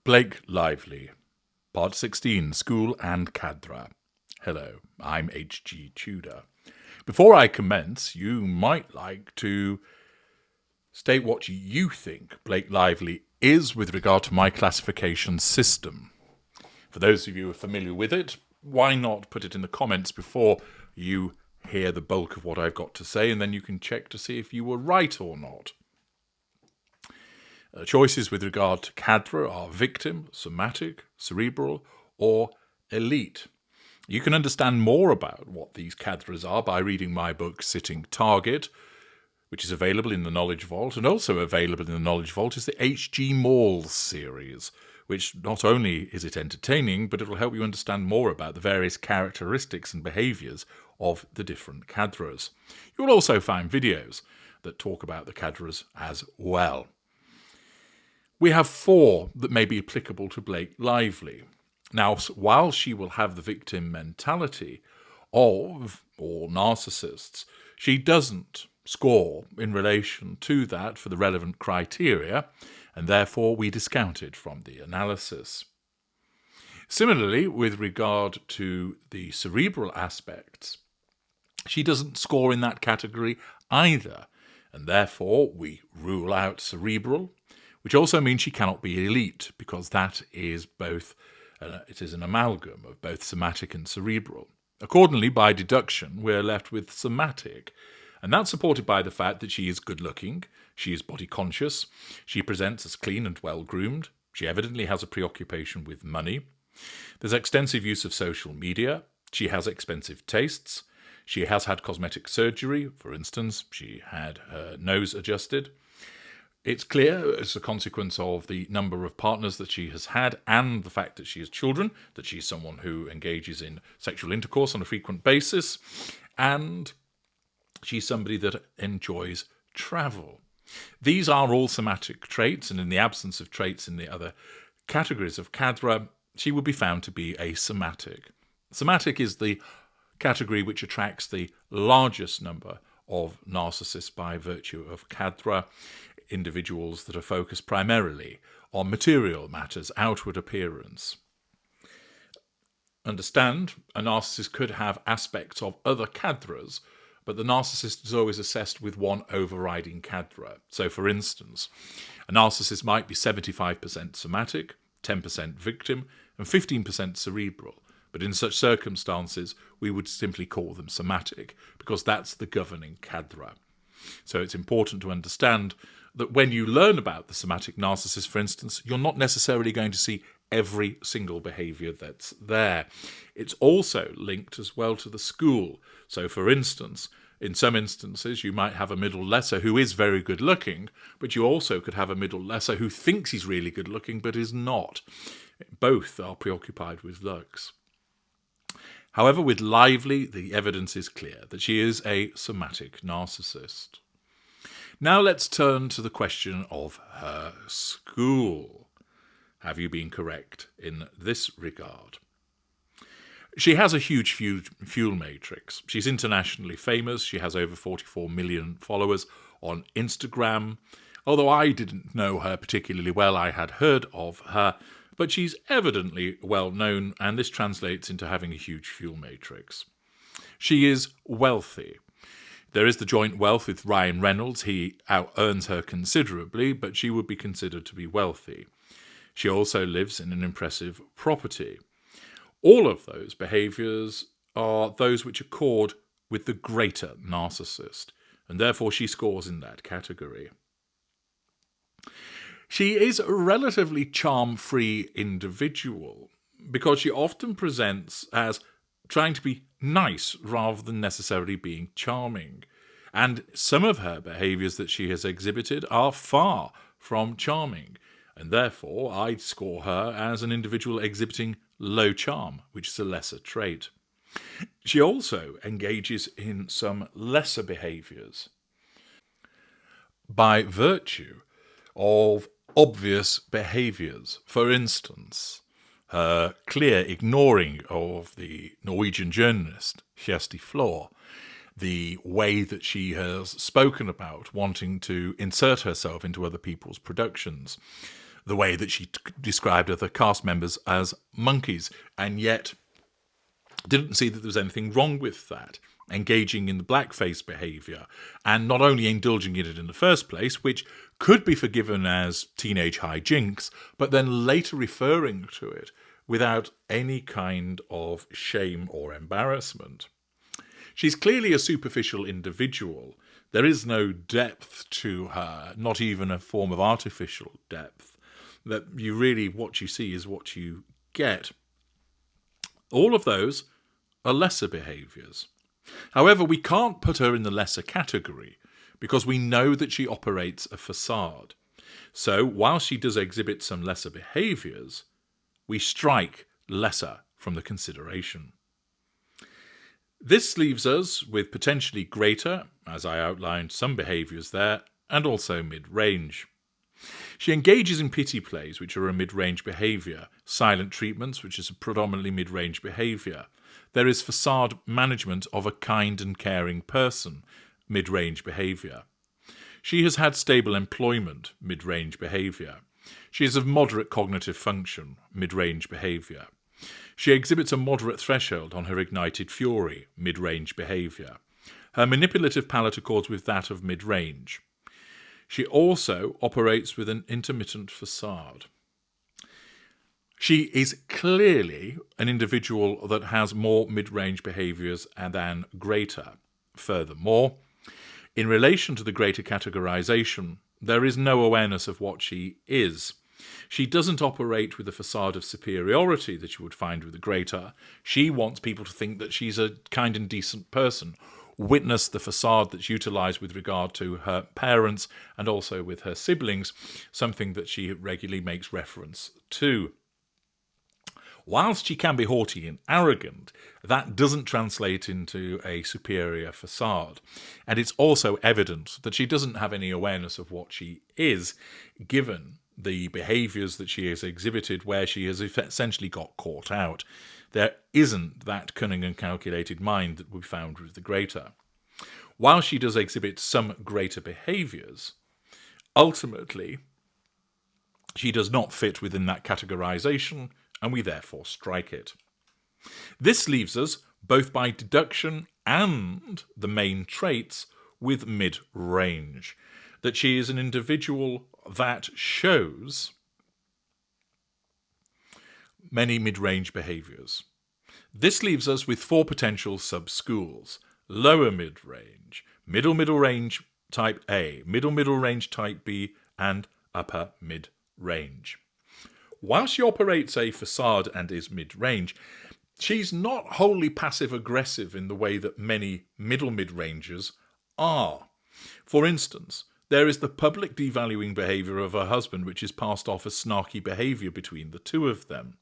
Blake Lively, Part 16, School and Cadre. Hello, I'm H.G. Tudor. Before I commence, you might like to state what you think Blake Lively is with regard to my classification system. For those of you who are familiar with it, why not put it in the comments before you hear the bulk of what I've got to say, and then you can check to see if you were right or not. Choices with regard to Cadre are victim, somatic, cerebral, or elite. You can understand more about what these cadres are by reading my book, Sitting Target, which is available in the Knowledge Vault, and also available in the Knowledge Vault is the H.G. Malls series, which not only is it entertaining, but it will help you understand more about the various characteristics and behaviours of the different cadres. You will also find videos that talk about the cadres as well. We have 4 that may be applicable to Blake Lively. Now, while she will have the victim mentality of all narcissists, she doesn't score in relation to that for the relevant criteria, and therefore we discount it from the analysis. Similarly, with regard to the cerebral aspects, she doesn't score in that category either, and therefore we rule out cerebral, which also means she cannot be elite, because that is both, it is an amalgam of both somatic and cerebral. Accordingly, by deduction, we're left with somatic, and that's supported by the fact that she is good-looking, she is body-conscious, she presents as clean and well-groomed, she evidently has a preoccupation with money, there's extensive use of social media, she has expensive tastes, she has had cosmetic surgery, for instance, she had her nose adjusted. It's clear, as a consequence of the number of partners that she has had and the fact that she has children, that she's someone who engages in sexual intercourse on a frequent basis, and she's somebody that enjoys travel. These are all somatic traits, and in the absence of traits in the other categories of Cadre, she would be found to be a somatic. Somatic is the category which attracts the largest number of narcissists by virtue of Cadre, individuals that are focused primarily on material matters, outward appearance. Understand, a narcissist could have aspects of other cadres, but the narcissist is always assessed with one overriding cadre. So, for instance, a narcissist might be 75% somatic, 10% victim, and 15% cerebral. But in such circumstances, we would simply call them somatic, because that's the governing cadre. So it's important to understand that when you learn about the somatic narcissist, for instance, you're not necessarily going to see every single behaviour that's there. It's also linked as well to the school. So, for instance, in some instances, you might have a middle lesser who is very good looking, but you also could have a middle lesser who thinks he's really good looking but is not. Both are preoccupied with looks. However, with Lively, the evidence is clear that she is a somatic narcissist. Now let's turn to the question of her school. Have you been correct in this regard? She has a huge fuel matrix. She's internationally famous. She has over 44 million followers on Instagram. Although I didn't know her particularly well, I had heard of her, but she's evidently well known, and this translates into having a huge fuel matrix. She is wealthy. There is the joint wealth with Ryan Reynolds. He out-earns her considerably, but she would be considered to be wealthy. She also lives in an impressive property. All of those behaviours are those which accord with the greater narcissist, and therefore she scores in that category. She is a relatively charm-free individual because she often presents as trying to be nice rather than necessarily being charming. And some of her behaviours that she has exhibited are far from charming, and therefore I'd score her as an individual exhibiting low charm, which is a lesser trait. She also engages in some lesser behaviours by virtue of obvious behaviours. For instance, her clear ignoring of the Norwegian journalist Kjersti Flor, the way that she has spoken about wanting to insert herself into other people's productions, the way that she described other cast members as monkeys, and yet didn't see that there was anything wrong with that, engaging in the blackface behaviour, and not only indulging in it in the first place, which could be forgiven as teenage hijinks, but then later referring to it without any kind of shame or embarrassment. She's clearly a superficial individual. There is no depth to her, not even a form of artificial depth. That you really, what you see is what you get. All of those are lesser behaviours. However, we can't put her in the lesser category because we know that she operates a facade. So, while she does exhibit some lesser behaviours, we strike lesser from the consideration. This leaves us with potentially greater, as I outlined some behaviours there, and also mid-range. She engages in pity plays, which are a mid-range behaviour, silent treatments, which is a predominantly mid-range behaviour. There is facade management of a kind and caring person, mid-range behaviour. She has had stable employment, mid-range behaviour. She is of moderate cognitive function, mid-range behaviour. She exhibits a moderate threshold on her ignited fury, mid-range behaviour. Her manipulative palate accords with that of mid-range. She also operates with an intermittent facade. She is clearly an individual that has more mid-range behaviours than greater. Furthermore, in relation to the greater categorisation, there is no awareness of what she is. She doesn't operate with a facade of superiority that you would find with the greater. She wants people to think that she's a kind and decent person. Witness the facade that's utilised with regard to her parents and also with her siblings, something that she regularly makes reference to. Whilst she can be haughty and arrogant, that doesn't translate into a superior facade. And it's also evident that she doesn't have any awareness of what she is, given the behaviours that she has exhibited where she has essentially got caught out. There isn't that cunning and calculated mind that we found with the greater. While she does exhibit some greater behaviours, ultimately she does not fit within that categorisation, and we therefore strike it. This leaves us, both by deduction and the main traits, with mid-range, that she is an individual that shows many mid-range behaviours. This leaves us with 4 potential sub-schools: lower mid-range, middle range type A, middle range type B, and upper mid-range. While she operates a facade and is mid-range, she's not wholly passive-aggressive in the way that many middle mid-rangers are. For instance, there is the public devaluing behaviour of her husband, which is passed off as snarky behaviour between the two of them.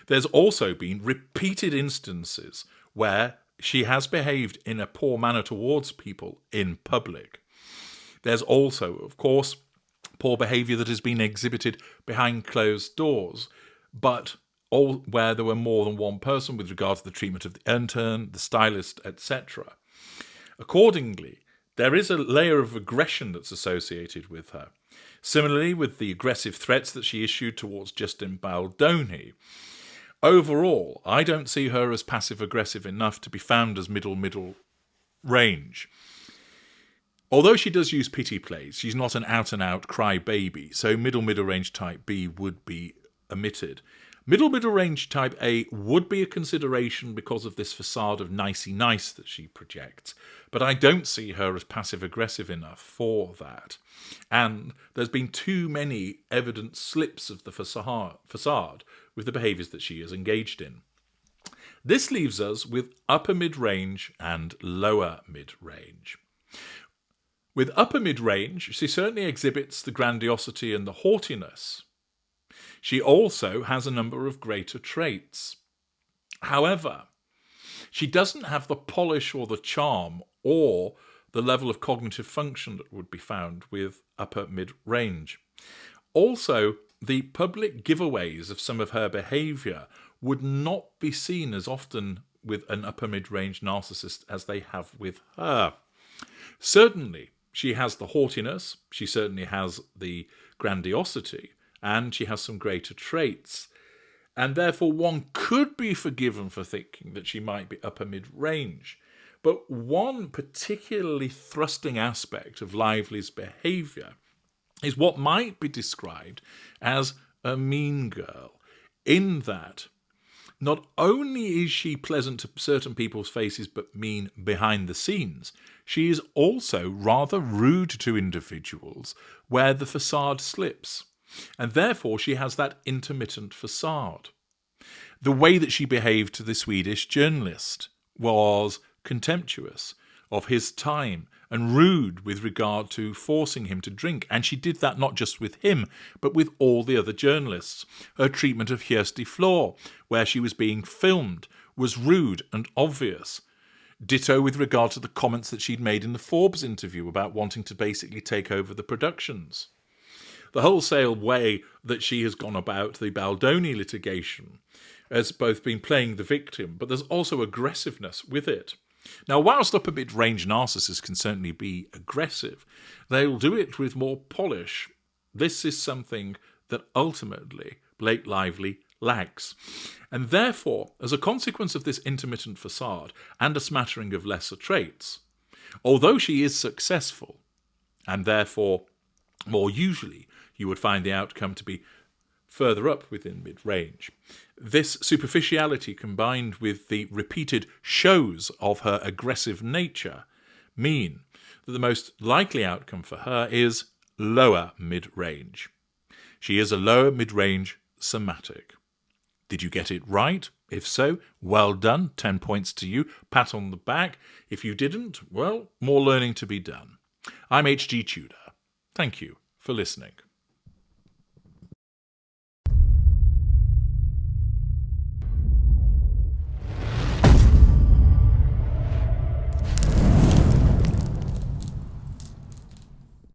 There's also been repeated instances where she has behaved in a poor manner towards people in public. There's also, of course, poor behaviour that has been exhibited behind closed doors, but all where there were more than one person with regard to the treatment of the intern, the stylist, etc. Accordingly, there is a layer of aggression that's associated with her. Similarly, with the aggressive threats that she issued towards Justin Baldoni. Overall, I don't see her as passive-aggressive enough to be found as middle range. Although she does use pity plays, she's not an out-and-out crybaby, so middle range type B would be omitted. Middle range type A would be a consideration because of this facade of nicey nice that she projects, but I don't see her as passive-aggressive enough for that. And there's been too many evident slips of the facade with the behaviours that she is engaged in. This leaves us with upper mid-range and lower mid-range. With upper mid-range, she certainly exhibits the grandiosity and the haughtiness. She also has a number of greater traits. However, she doesn't have the polish or the charm or the level of cognitive function that would be found with upper mid-range. Also, the public giveaways of some of her behaviour would not be seen as often with an upper mid-range narcissist as they have with her. Certainly, she has the haughtiness, she certainly has the grandiosity, and she has some greater traits. And therefore one could be forgiven for thinking that she might be upper mid-range. But one particularly thrusting aspect of Lively's behaviour is what might be described as a mean girl, in that not only is she pleasant to certain people's faces but mean behind the scenes, she is also rather rude to individuals where the facade slips. And therefore she has that intermittent facade. The way that she behaved to the Swedish journalist was contemptuous of his time and rude with regard to forcing him to drink. And she did that not just with him, but with all the other journalists. Her treatment of Kirsty Floor, where she was being filmed, was rude and obvious. Ditto with regard to the comments that she'd made in the Forbes interview about wanting to basically take over the productions. The wholesale way that she has gone about the Baldoni litigation has both been playing the victim, but there's also aggressiveness with it. Now, whilst upper mid-range narcissists can certainly be aggressive, they'll do it with more polish. This is something that ultimately Blake Lively lacks. And therefore, as a consequence of this intermittent facade and a smattering of lesser traits, although she is successful, and therefore more usually you would find the outcome to be further up within mid-range, this superficiality combined with the repeated shows of her aggressive nature mean that the most likely outcome for her is lower mid-range. She is a lower mid-range somatic. Did you get it right? If so, well done, 10 points to you, pat on the back. If you didn't, well, more learning to be done. I'm H.G. Tudor. Thank you for listening.